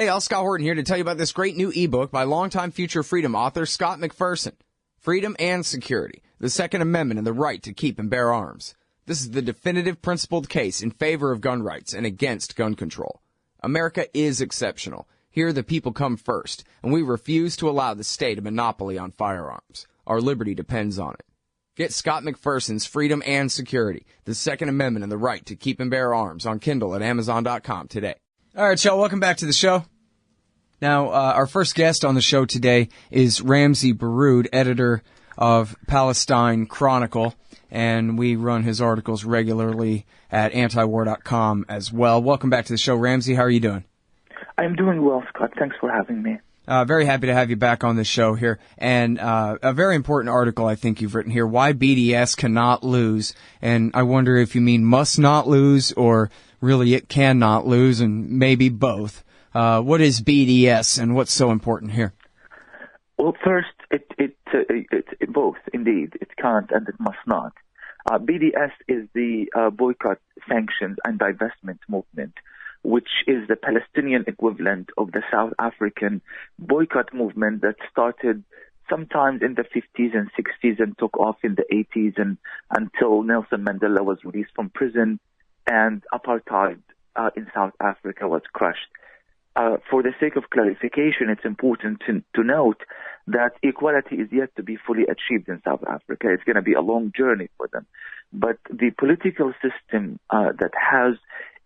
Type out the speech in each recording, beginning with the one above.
Hey, all, Scott Horton here to tell you about this great new ebook by longtime Future Freedom author Scott McPherson, Freedom and Security, the Second Amendment and the Right to Keep and Bear Arms. This is the definitive principled case in favor of gun rights and against gun control. America is exceptional. Here the people come first, and we refuse to allow the state a monopoly on firearms. Our liberty depends on it. Get Scott McPherson's Freedom and Security, the Second Amendment and the Right to Keep and Bear Arms on Kindle at Amazon.com today. All right, y'all, welcome back to the show. Now, our first guest on the show today is Ramzy Baroud, editor of Palestine Chronicle, and we run his articles regularly at antiwar.com as well. Welcome back to the show, Ramzy. How are you doing? I'm doing well, Scott. Thanks for having me. Very happy to have you back on the show here. And a very important article I think you've written here, Why BDS Cannot Lose. And I wonder if you mean must not lose or really it cannot lose, and maybe both. What is BDS and what's so important here? Well, first, it's both, indeed. It can't and it must not. BDS is the Boycott, Sanctions and Divestment movement, which is the Palestinian equivalent of the South African boycott movement that started sometimes in the 50s and 60s and took off in the 80s and until Nelson Mandela was released from prison and apartheid in South Africa was crushed. For the sake of clarification, it's important to note that equality is yet to be fully achieved in South Africa. It's going to be a long journey for them. But the political system that has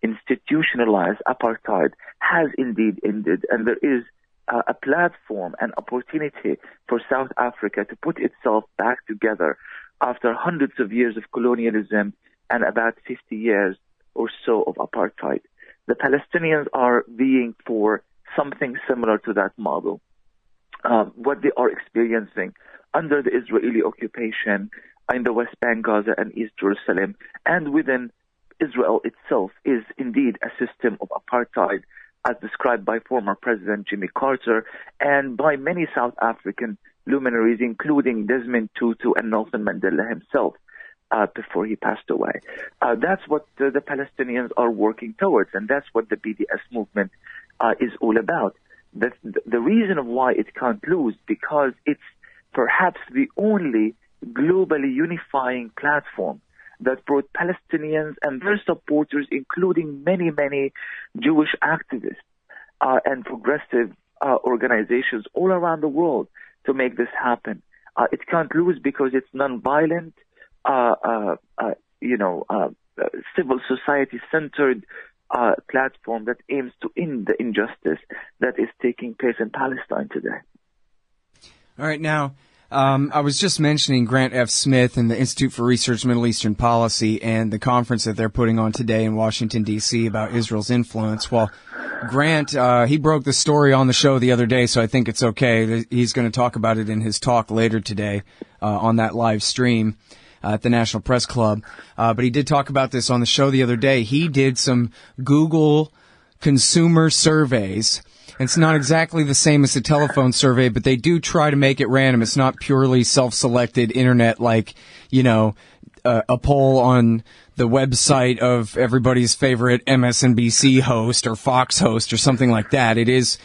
institutionalized apartheid has indeed ended, and there is a platform, an opportunity for South Africa to put itself back together after hundreds of years of colonialism and about 50 years or so of apartheid. The Palestinians are being for something similar to that model. What they are experiencing under the Israeli occupation in the West Bank, Gaza, and East Jerusalem, and within Israel itself, is indeed a system of apartheid, as described by former President Jimmy Carter and by many South African luminaries, including Desmond Tutu and Nelson Mandela himself. Before he passed away. That's what the Palestinians are working towards, and that's what the BDS movement is all about. The reason of why it can't lose, because it's perhaps the only globally unifying platform that brought Palestinians and their supporters, including many, many Jewish activists and progressive organizations all around the world, to make this happen. It can't lose because it's nonviolent, civil society-centered platform that aims to end the injustice that is taking place in Palestine today. All right, now, I was just mentioning Grant F. Smith and the Institute for Research Middle Eastern Policy and the conference that they're putting on today in Washington, D.C. about Israel's influence. Well, Grant, he broke the story on the show the other day, so I think it's okay. He's going to talk about it in his talk later today on that live stream at the National Press Club. But he did talk about this on the show the other day. He did some Google consumer surveys. It's not exactly the same as the telephone survey, but they do try to make it random. It's not purely self-selected internet like, a poll on the website of everybody's favorite MSNBC host or Fox host or something like that. It is,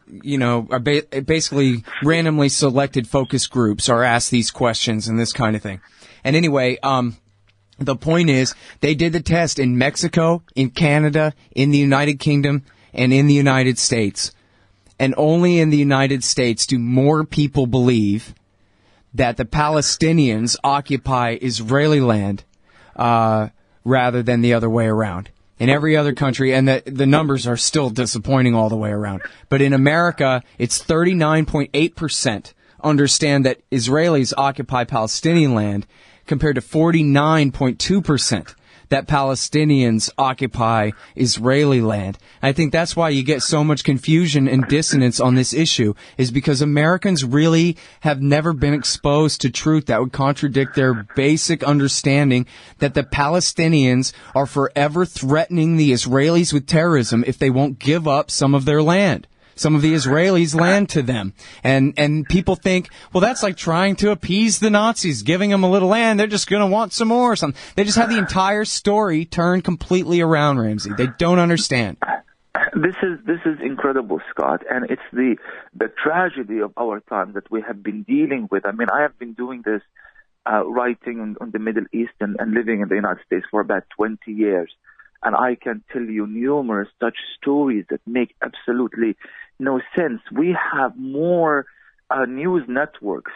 basically randomly selected focus groups are asked these questions and this kind of thing. And anyway, the point is they did the test in Mexico, in Canada, in the United Kingdom, and in the United States. And only in the United States do more people believe that the Palestinians occupy Israeli land rather than the other way around. In every other country, and the numbers are still disappointing all the way around. But in America, it's 39.8% understand that Israelis occupy Palestinian land, compared to 49.2% that Palestinians occupy Israeli land. I think that's why you get so much confusion and dissonance on this issue, is because Americans really have never been exposed to truth that would contradict their basic understanding that the Palestinians are forever threatening the Israelis with terrorism if they won't give up some of their land. Some of the Israelis' land to them. And people think, well, that's like trying to appease the Nazis, giving them a little land. They're just going to want some more or something. They just have the entire story turned completely around, Ramzy. They don't understand. This is incredible, Scott, and it's the tragedy of our time that we have been dealing with. I mean, I have been doing this, writing on the Middle East and living in the United States for about 20 years, and I can tell you numerous such stories that make absolutely no sense. We have more news networks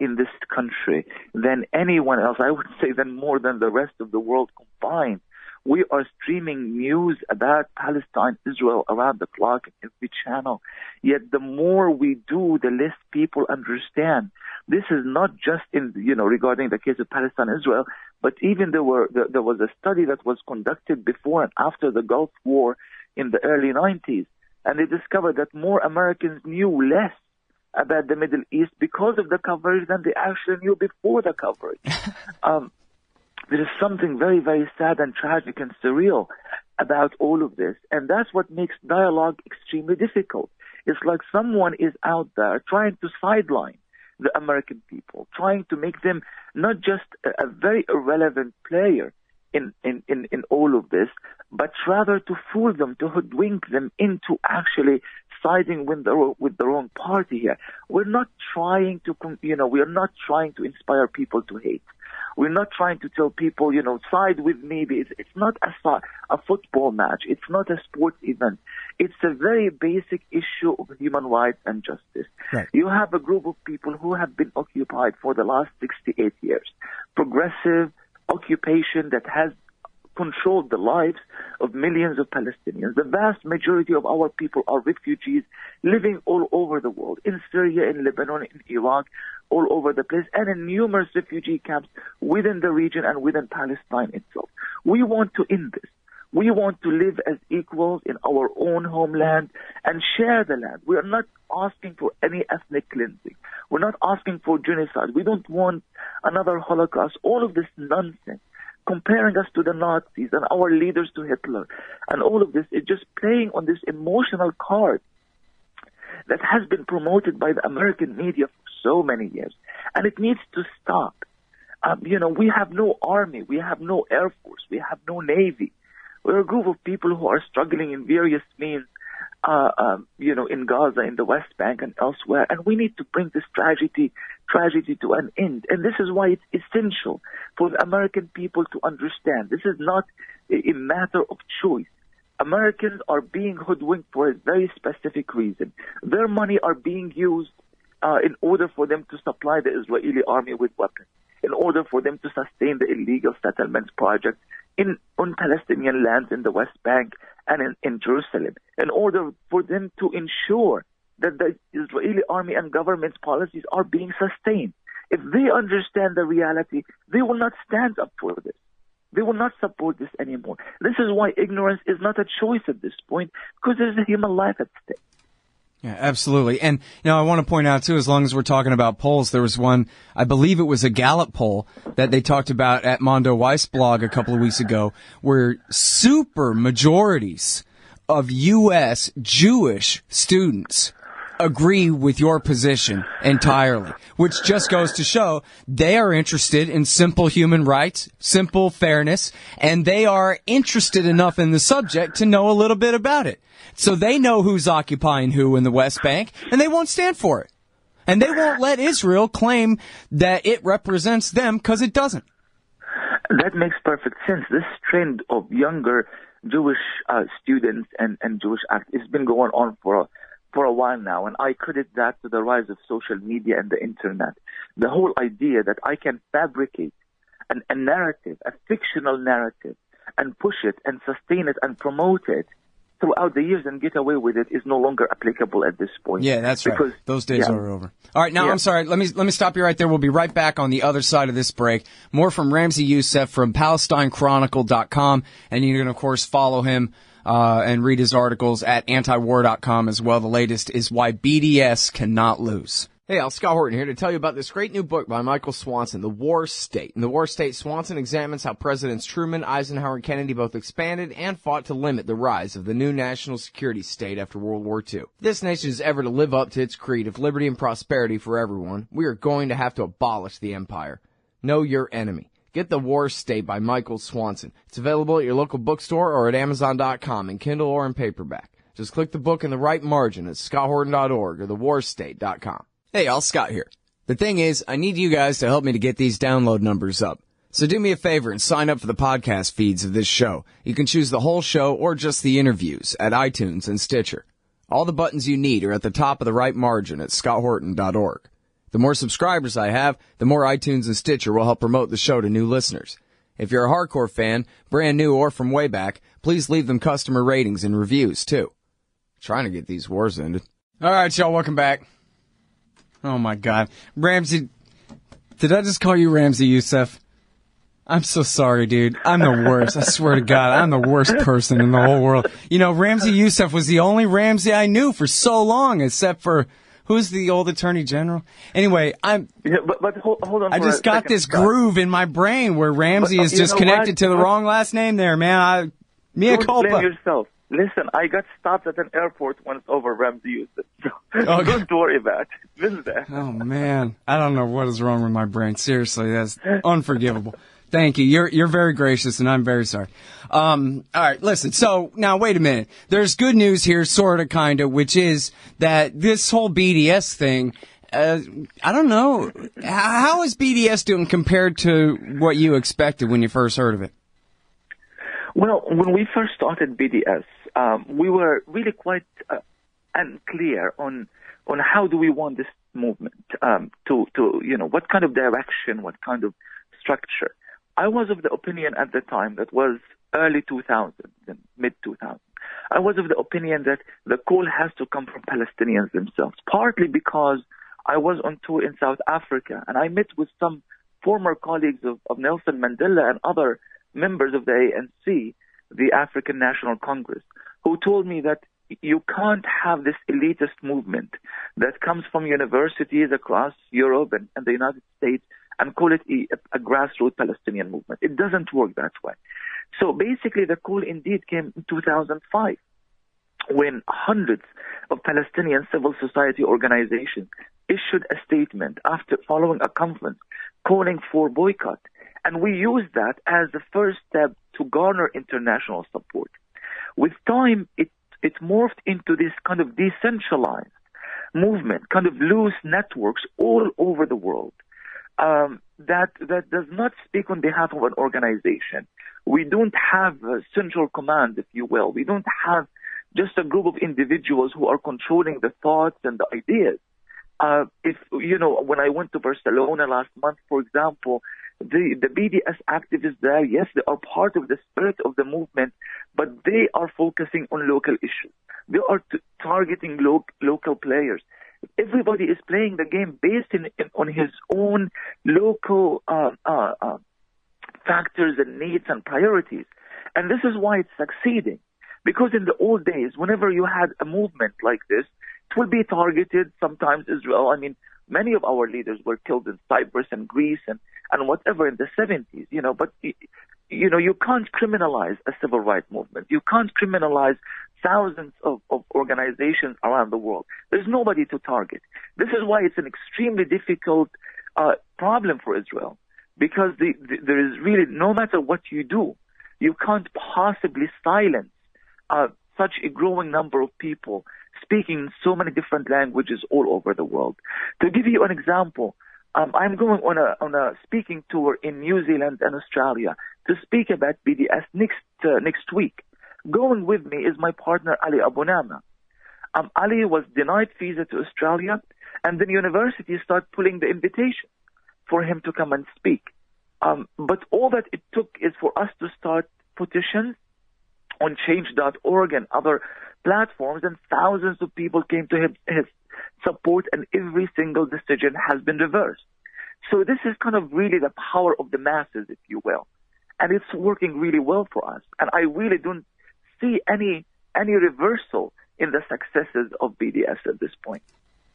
in this country than anyone else. I would say more than the rest of the world combined. We are streaming news about Palestine, Israel around the clock in every channel. Yet the more we do, the less people understand. This is not just regarding the case of Palestine, Israel, but even there was a study that was conducted before and after the Gulf War in the early 90s, and they discovered that more Americans knew less about the Middle East because of the coverage than they actually knew before the coverage. There is something very, very sad and tragic and surreal about all of this. And that's what makes dialogue extremely difficult. It's like someone is out there trying to sideline the American people, trying to make them not just a very irrelevant player in all of this, but rather to fool them, to hoodwink them into actually siding with the wrong party here. We're not trying to, we are not trying to inspire people to hate. We're not trying to tell people, side with me. It's not a football match. It's not a sports event. It's a very basic issue of human rights and justice. Right. You have a group of people who have been occupied for the last 68 years. Progressive occupation that has controlled the lives of millions of Palestinians. The vast majority of our people are refugees living all over the world, in Syria, in Lebanon, in Iraq, all over the place, and in numerous refugee camps within the region and within Palestine itself. We want to end this. We want to live as equals in our own homeland and share the land. We are not asking for any ethnic cleansing. We're not asking for genocide. We don't want another Holocaust. All of this nonsense, comparing us to the Nazis and our leaders to Hitler, and all of this is just playing on this emotional card that has been promoted by the American media for so many years. And it needs to stop. We have no army, we have no air force, we have no navy. We're a group of people who are struggling in various means, in Gaza, in the West Bank, and elsewhere. And we need to bring this tragedy to an end. And this is why it's essential for the American people to understand. This is not a matter of choice. Americans are being hoodwinked for a very specific reason. Their money are being used in order for them to supply the Israeli army with weapons, in order for them to sustain the illegal settlements project on Palestinian lands in the West Bank and in Jerusalem, in order for them to ensure that the Israeli army and government's policies are being sustained. If they understand the reality, they will not stand up for this. They will not support this anymore. This is why ignorance is not a choice at this point, because there's a human life at stake. Yeah, absolutely. And, I want to point out, too, as long as we're talking about polls, there was one, I believe it was a Gallup poll that they talked about at Mondo Weiss blog a couple of weeks ago, where super majorities of U.S. Jewish students agree with your position entirely, which just goes to show they are interested in simple human rights, simple fairness, and they are interested enough in the subject to know a little bit about it. So they know who's occupying who in the West Bank, and they won't stand for it. And they won't let Israel claim that it represents them, because it doesn't. That makes perfect sense. This trend of younger Jewish students and Jewish activists has been going on for a while now, and I credit that to the rise of social media and the internet. The whole idea that I can fabricate a narrative, a fictional narrative, and push it and sustain it and promote it throughout the years and get away with it is no longer applicable at this point. Yeah, that's right. Those days are over. All right, now I'm sorry. Let me stop you right there. We'll be right back on the other side of this break. More from Ramzy Youssef from PalestineChronicle.com, and you can, of course, follow him and read his articles at antiwar.com as well. The latest is Why BDS Cannot Lose. Hey, Scott Horton here to tell you about this great new book by Michael Swanson, The War State. In The War State, Swanson examines how Presidents Truman, Eisenhower, and Kennedy both expanded and fought to limit the rise of the new national security state after World War II. If this nation is ever to live up to its creed of liberty and prosperity for everyone, we are going to have to abolish the empire. Know your enemy. Get The War State by Michael Swanson. It's available at your local bookstore or at Amazon.com in Kindle or in paperback. Just click the book in the right margin at scotthorton.org or thewarstate.com. Hey, y'all, Scott here. The thing is, I need you guys to help me to get these download numbers up. So do me a favor and sign up for the podcast feeds of this show. You can choose the whole show or just the interviews at iTunes and Stitcher. All the buttons you need are at the top of the right margin at scotthorton.org. The more subscribers I have, the more iTunes and Stitcher will help promote the show to new listeners. If you're a hardcore fan, brand new or from way back, please leave them customer ratings and reviews, too. Trying to get these wars ended. All right, y'all, welcome back. Oh, my God. Ramzy, did I just call you Ramzy Youssef? I'm so sorry, dude. I'm the worst. I swear to God, I'm the worst person in the whole world. You know, Ramzy Youssef was the only Ramzy I knew for so long, except for, who's the old Attorney General? Anyway, but hold on. I just got this groove in my brain where Ramzy is just connected to the wrong last name there, man. Mea culpa. Don't blame yourself. Listen, I got stopped at an airport once over Ramzy Youssef, so don't worry about it. This is that. Oh, man. I don't know what is wrong with my brain. Seriously, that's unforgivable. Thank you. You're very gracious, and I'm very sorry. All right, listen. So, now, wait a minute. There's good news here, sort of, kind of, which is that this whole BDS thing, I don't know. How is BDS doing compared to what you expected when you first heard of it? Well, when we first started BDS, we were really quite unclear on how do we want this movement to what kind of direction, what kind of structure. I was of the opinion at the time, that was early 2000s and mid 2000s. I was of the opinion that the call has to come from Palestinians themselves, partly because I was on tour in South Africa and I met with some former colleagues of Nelson Mandela and other members of the ANC, the African National Congress, who told me that you can't have this elitist movement that comes from universities across Europe and the United States and call it a grassroots Palestinian movement. It doesn't work that way. So basically the call indeed came in 2005 when hundreds of Palestinian civil society organizations issued a statement after following a conference calling for boycott. And we used that as the first step to garner international support. With time, it morphed into this kind of decentralized movement, kind of loose networks all over the world. That does not speak on behalf of an organization. We don't have a central command, if you will. We don't have just a group of individuals who are controlling the thoughts and the ideas. When I went to Barcelona last month, for example, the BDS activists there, yes, they are part of the spirit of the movement, but they are focusing on local issues. They are targeting local players. Everybody is playing the game based on his own local factors and needs and priorities. And this is why it's succeeding. Because in the old days, whenever you had a movement like this, it would be targeted, sometimes Israel. I mean, many of our leaders were killed in Cyprus and Greece and whatever in the 70s, but, you can't criminalize a civil rights movement. You can't criminalize thousands of organizations around the world. There's nobody to target. This is why it's an extremely difficult problem for Israel, because there is really, no matter what you do, you can't possibly silence such a growing number of people speaking so many different languages all over the world. To give you an example, I'm going on a speaking tour in New Zealand and Australia to speak about BDS next week. Going with me is my partner Ali Abunama. Ali was denied visa to Australia, and then universities start pulling the invitation for him to come and speak. But all that it took is for us to start petitions on change.org and other platforms, and thousands of people came to his support, and every single decision has been reversed. So this is kind of really the power of the masses, if you will. And it's working really well for us. And I really don't see any reversal in the successes of BDS at this point.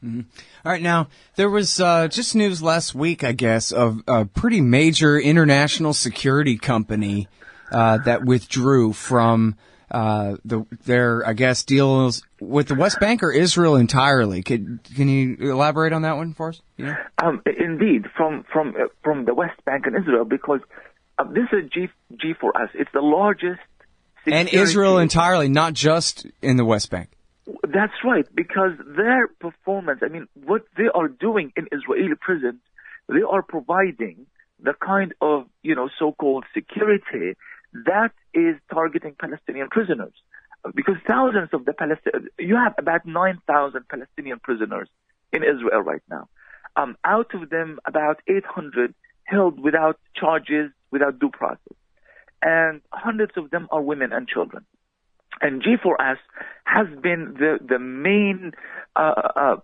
Mm-hmm. All right, now, there was just news last week, I guess, of a pretty major international security company that withdrew from their, I guess, deals with the West Bank or Israel entirely. Can you elaborate on that one for us? Yeah. Indeed, from the West Bank and Israel, because this is G for us. It's the largest. And Israel entirely, not just in the West Bank. That's right, because their performance, I mean, what they are doing in Israeli prisons, they are providing the kind of, so-called security that is targeting Palestinian prisoners. Because thousands of you have about 9,000 Palestinian prisoners in Israel right now. Out of them, about 800 held without charges, without due process. And hundreds of them are women and children. And G4S has been the main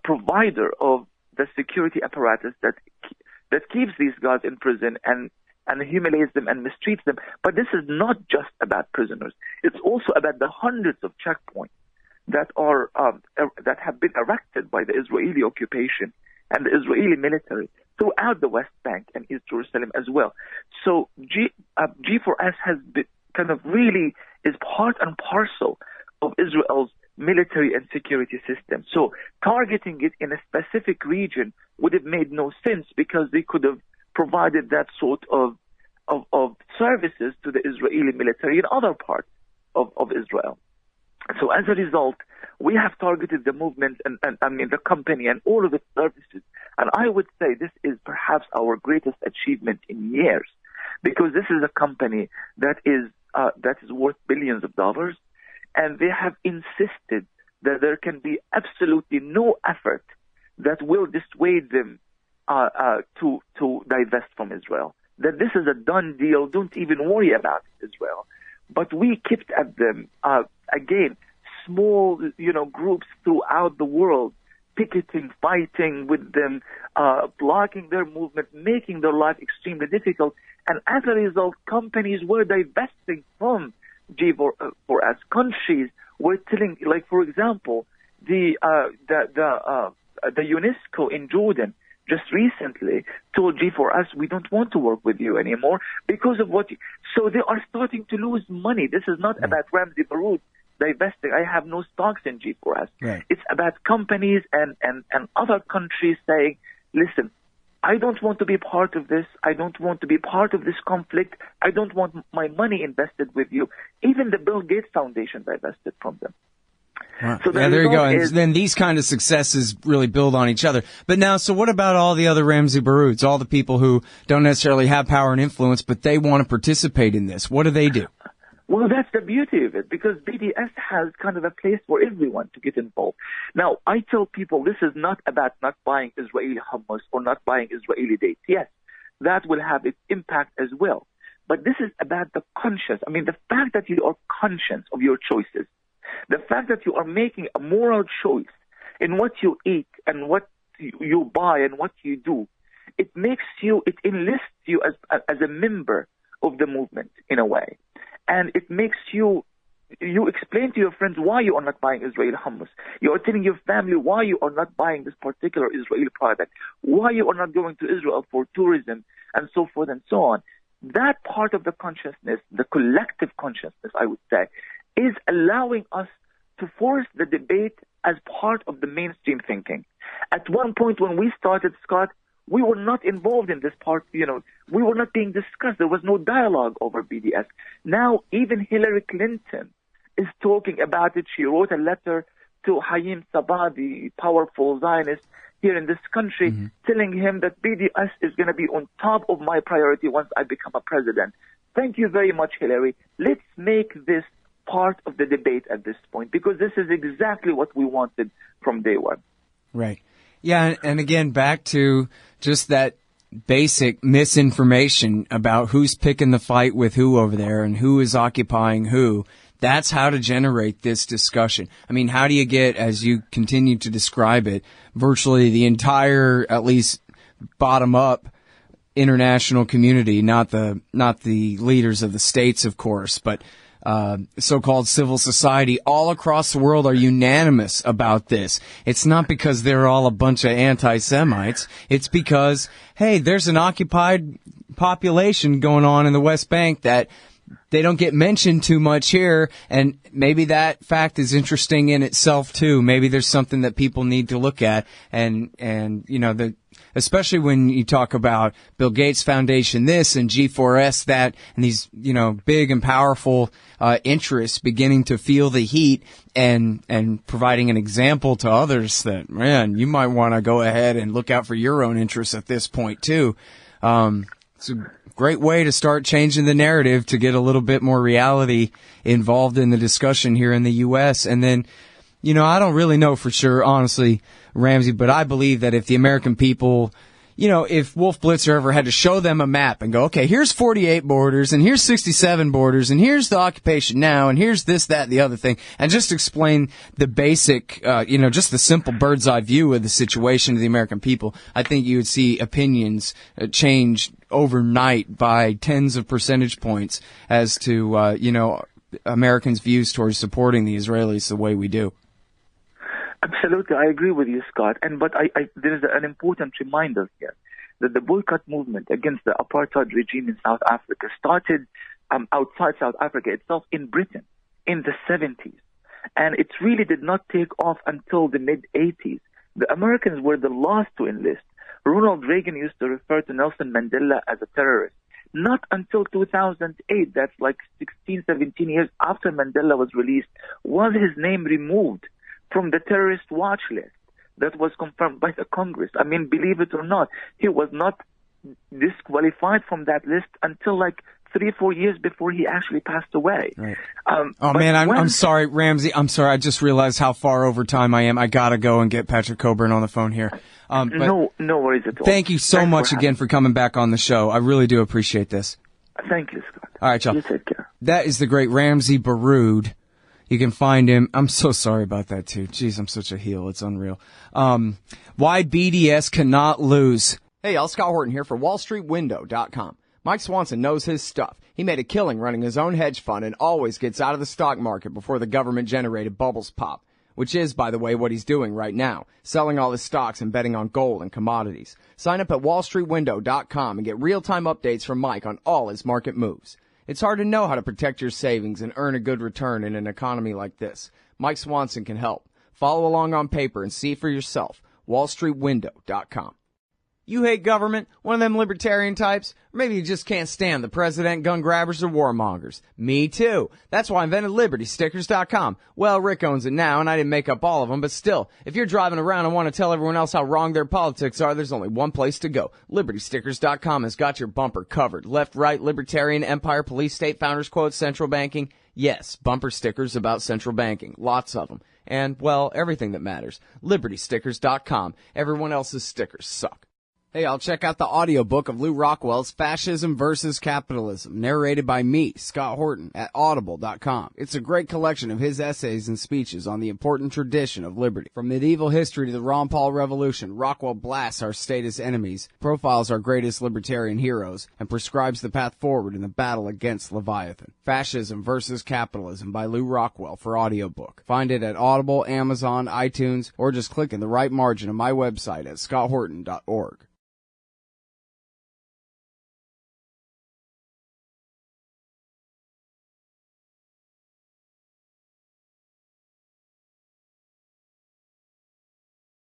provider of the security apparatus that keeps these guys in prison and humiliates them and mistreats them. But this is not just about prisoners. It's also about the hundreds of checkpoints that have been erected by the Israeli occupation and the Israeli military throughout the West Bank and East Jerusalem as well. So G4S has been kind of really is part and parcel of Israel's military and security system. So targeting it in a specific region would have made no sense, because they could have provided that sort of services to the Israeli military in other parts of Israel. So as a result, we have targeted the movement and the company and all of its services. And I would say this is perhaps our greatest achievement in years, because this is a company that is worth billions of dollars, and they have insisted that there can be absolutely no effort that will dissuade them to divest from Israel. That this is a done deal. Don't even worry about Israel. But we kept at them again, small groups throughout the world, picketing, fighting with them, blocking their movement, making their life extremely difficult. And as a result, companies were divesting from G4S. Countries were telling, like for example, the UNESCO in Jordan just recently told G4S, we don't want to work with you anymore because of so they are starting to lose money. This is not about Ramzy Baroud divesting. I have no stocks in G4S. Right. It's about companies and other countries saying, listen, I don't want to be part of this. I don't want to be part of this conflict. I don't want my money invested with you. Even the Bill Gates Foundation divested from them. Wow. So yeah, there you go. And then these kind of successes really build on each other. But now, so what about all the other Ramzy Barouds, all the people who don't necessarily have power and influence, but they want to participate in this? What do they do? Well, that's the beauty of it, because BDS has kind of a place for everyone to get involved. Now, I tell people this is not about not buying Israeli hummus or not buying Israeli dates. Yes, that will have its impact as well. But this is about the conscience. I mean, the fact that you are conscious of your choices, the fact that you are making a moral choice in what you eat and what you buy and what you do, it enlists you as a member of the movement in a way. And it makes you explain to your friends why you are not buying Israeli hummus. You are telling your family why you are not buying this particular Israeli product, why you are not going to Israel for tourism, and so forth and so on. That part of the consciousness, the collective consciousness, I would say, is allowing us to force the debate as part of the mainstream thinking. At one point when we started, Scott, we were not involved in this part, we were not being discussed. There was no dialogue over BDS. Now, even Hillary Clinton is talking about it. She wrote a letter to Hayim Sabah, the powerful Zionist here in this country, telling him that BDS is going to be on top of my priority once I become a president. Thank you very much, Hillary. Let's make this part of the debate at this point, because this is exactly what we wanted from day one. Right. Yeah, and again, back to just that basic misinformation about who's picking the fight with who over there and who is occupying who. That's how to generate this discussion. I mean, how do you get, as you continue to describe it, virtually the entire, at least bottom-up, international community, not the leaders of the states, of course, but so-called civil society all across the world are unanimous about this. It's not because they're all a bunch of anti-Semites. It's because, hey, there's an occupied population going on in the West Bank that they don't get mentioned too much here, and maybe that fact is interesting in itself too. Maybe there's something that people need to look at, and especially when you talk about Bill Gates Foundation this and G4S that, and these, big and powerful interests beginning to feel the heat and providing an example to others that, man, you might want to go ahead and look out for your own interests at this point too. It's a great way to start changing the narrative to get a little bit more reality involved in the discussion here in the U.S. And then, I don't really know for sure, honestly, Ramzy, but I believe that if the American people, if Wolf Blitzer ever had to show them a map and go, okay, here's 48 borders, and here's 67 borders, and here's the occupation now, and here's this, that, and the other thing, and just explain the basic, just the simple bird's eye view of the situation to the American people, I think you would see opinions change overnight by tens of percentage points as to, Americans' views towards supporting the Israelis the way we do. Absolutely, I agree with you, Scott. But there is an important reminder here that the boycott movement against the apartheid regime in South Africa started outside South Africa itself in Britain in the 70s. And it really did not take off until the mid-80s. The Americans were the last to enlist. Ronald Reagan used to refer to Nelson Mandela as a terrorist. Not until 2008, that's like 16, 17 years after Mandela was released, was his name removed from the terrorist watch list that was confirmed by the Congress. I mean, believe it or not, he was not disqualified from that list until like 3-4 years before he actually passed away. Right. I'm sorry, Ramzy. I'm sorry. I just realized how far over time I am. I gotta go and get Patrick Coburn on the phone here. No worries at all. Thank you so much again for coming back on the show. I really do appreciate this. Thank you, Scott. All right, y'all. You take care. That is the great Ramzy Baroud. You can find him. I'm so sorry about that, too. Jeez, I'm such a heel. It's unreal. Why BDS cannot lose. Hey, y'all, Scott Horton here for WallStreetWindow.com. Mike Swanson knows his stuff. He made a killing running his own hedge fund and always gets out of the stock market before the government-generated bubbles pop, which is, by the way, what he's doing right now, selling all his stocks and betting on gold and commodities. Sign up at WallStreetWindow.com and get real-time updates from Mike on all his market moves. It's hard to know how to protect your savings and earn a good return in an economy like this. Mike Swanson can help. Follow along on paper and see for yourself. WallStreetWindow.com. You hate government? One of them libertarian types? Or maybe you just can't stand the president, gun grabbers, or warmongers. Me too. That's why I invented LibertyStickers.com. Well, Rick owns it now, and I didn't make up all of them, but still, if you're driving around and want to tell everyone else how wrong their politics are, there's only one place to go. LibertyStickers.com has got your bumper covered. Left, right, libertarian, empire, police, state, founders quote, central banking. Yes, bumper stickers about central banking. Lots of them. And, well, everything that matters. LibertyStickers.com. Everyone else's stickers suck. Hey, I'll check out the audiobook of Lew Rockwell's Fascism versus Capitalism, narrated by me, Scott Horton, at audible.com. It's a great collection of his essays and speeches on the important tradition of liberty. From medieval history to the Ron Paul Revolution, Rockwell blasts our statist enemies, profiles our greatest libertarian heroes, and prescribes the path forward in the battle against Leviathan. Fascism versus Capitalism by Lew Rockwell for audiobook. Find it at Audible, Amazon, iTunes, or just click in the right margin of my website at scotthorton.org.